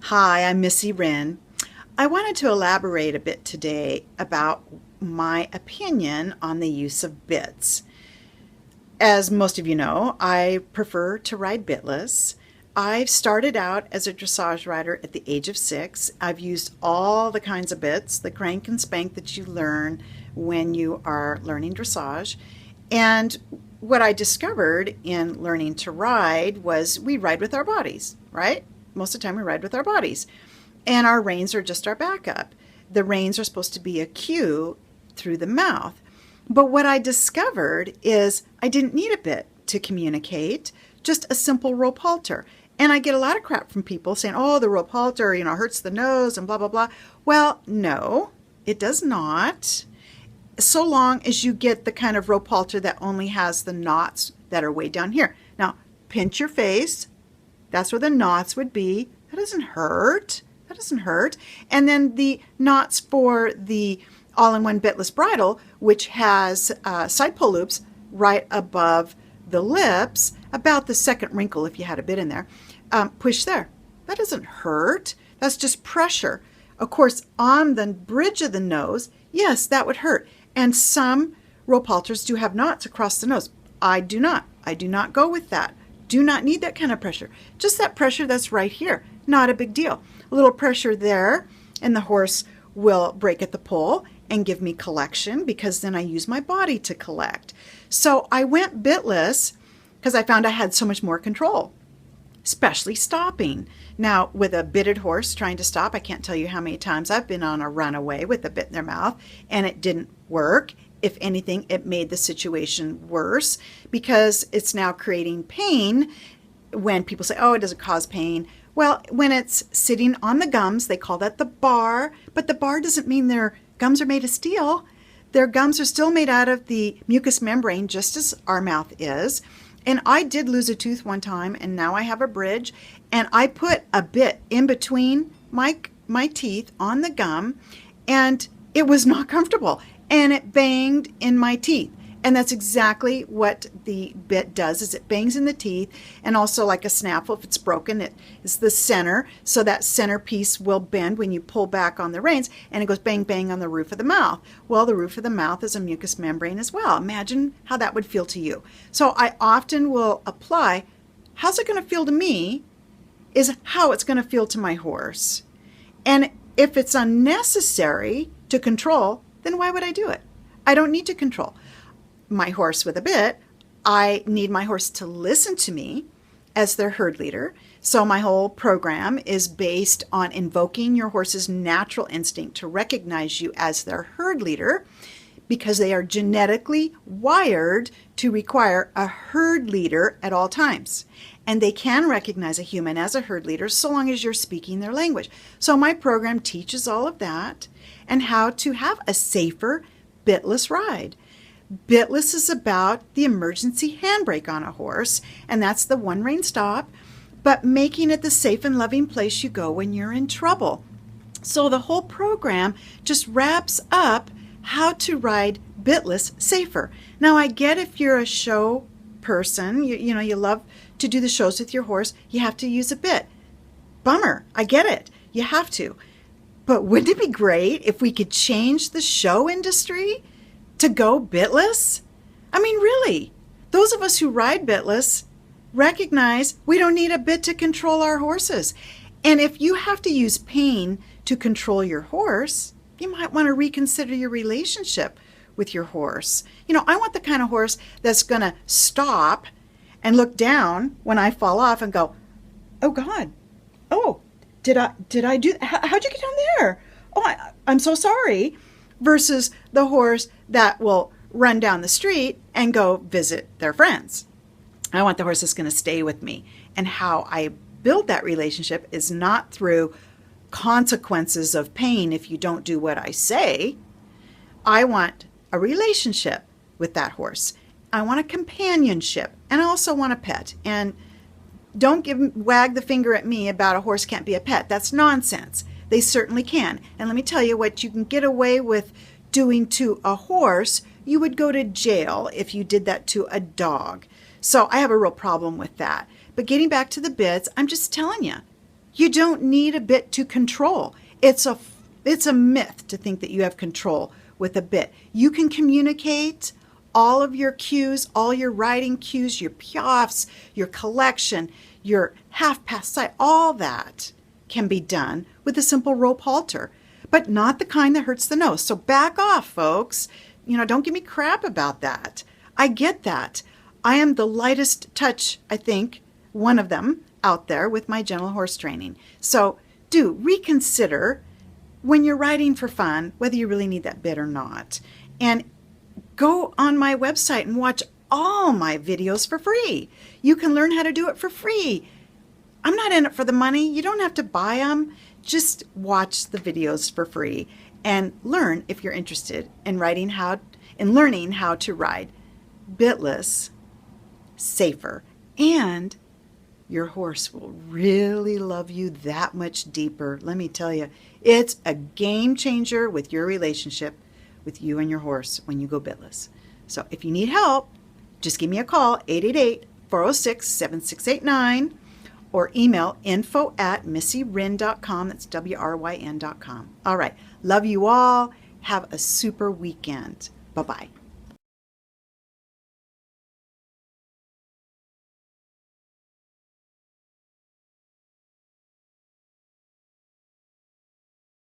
Hi, I'm Missy Wryn. I wanted to elaborate a bit today about my opinion on the use of bits. As most of you know, I prefer to ride bitless. I started out as a dressage rider at the age of 6. I've used all the kinds of bits, the crank and spank that you learn when you are learning dressage. And what I discovered in learning to ride was we ride with our bodies, right? Most of the time we ride with our bodies. And our reins are just our backup. The reins are supposed to be a cue through the mouth. But what I discovered is I didn't need a bit to communicate, just a simple rope halter. And I get a lot of crap from people saying, oh, the rope halter, hurts the nose and blah, blah, blah. Well, no, it does not. So long as you get the kind of rope halter that only has the knots that are way down here. Now, pinch your face. That's where the knots would be. That doesn't hurt. That doesn't hurt. And then the knots for the all-in-one bitless bridle, which has side pull loops right above the lips, about the second wrinkle if you had a bit in there, push there. That doesn't hurt. That's just pressure. Of course, on the bridge of the nose, yes, that would hurt. And some rope halters do have knots across the nose. I do not. I do not go with that. Do not need that kind of pressure. Just that pressure that's right here. Not a big deal. A little pressure there, and the horse will break at the pull and give me collection, because then I use my body to collect. So I went bitless because I found I had so much more control, especially stopping. Now, with a bitted horse trying to stop, I can't tell you how many times I've been on a runaway with a bit in their mouth and it didn't work. If anything, it made the situation worse because it's now creating pain. When people say, oh, it doesn't cause pain. Well, when it's sitting on the gums, they call that the bar, but the bar doesn't mean their gums are made of steel. Their gums are still made out of the mucous membrane, just as our mouth is. And I did lose a tooth one time, and now I have a bridge, and I put a bit in between my teeth on the gum, and it was not comfortable. And it banged in my teeth. And that's exactly what the bit does, is it bangs in the teeth. And also, like a snaffle, if it's broken, it is the center. So that center piece will bend when you pull back on the reins, and it goes bang, bang on the roof of the mouth. Well, the roof of the mouth is a mucous membrane as well. Imagine how that would feel to you. So I often will apply, how's it going to feel to me is how it's going to feel to my horse. And if it's unnecessary to control, then why would I do it? I don't need to control my horse with a bit. I need my horse to listen to me as their herd leader. So my whole program is based on invoking your horse's natural instinct to recognize you as their herd leader, because they are genetically wired to require a herd leader at all times. And they can recognize a human as a herd leader so long as you're speaking their language. So my program teaches all of that and how to have a safer bitless ride. Bitless is about the emergency handbrake on a horse, and that's the one rein stop, but making it the safe and loving place you go when you're in trouble. So the whole program just wraps up how to ride bitless safer. Now, I get if you're a show person, you love to do the shows with your horse, you have to use a bit. Bummer, I get it. You have to. But wouldn't it be great if we could change the show industry to go bitless? I mean, really, those of us who ride bitless recognize we don't need a bit to control our horses. And if you have to use pain to control your horse, you might want to reconsider your relationship with your horse. I want the kind of horse that's going to stop and look down when I fall off and go, oh God, oh, did I do that? How'd you get down there? Oh, I'm so sorry. Versus the horse that will run down the street and go visit their friends. I want the horse that's going to stay with me. And how I build that relationship is not through consequences of pain if you don't do what I say. I want a relationship with that horse. I want a companionship, and I also want a pet. And don't wag the finger at me about a horse can't be a pet. That's nonsense. They certainly can. And let me tell you what you can get away with doing to a horse. You would go to jail if you did that to a dog. So I have a real problem with that. But getting back to the bits, I'm just telling you, You don't need a bit to control. It's a myth to think that you have control with a bit. You can communicate all of your cues, all your riding cues, your piafs, your collection, your half-pass side, all that can be done with a simple rope halter, but not the kind that hurts the nose. So back off, folks. Don't give me crap about that. I get that. I am the lightest touch, I think, one of them out there with my gentle horse training. So do reconsider when you're riding for fun, whether you really need that bit or not. And go on my website and watch all my videos for free. You can learn how to do it for free. I'm not in it for the money. You don't have to buy them. Just watch the videos for free and learn if you're interested in learning how to ride bitless, safer, and your horse will really love you that much deeper. Let me tell you, it's a game changer with your relationship with you and your horse when you go bitless. So if you need help, just give me a call, 888-406-7689, or email info@missywryn.com. That's WRYN.com. All right. Love you all. Have a super weekend. Bye-bye.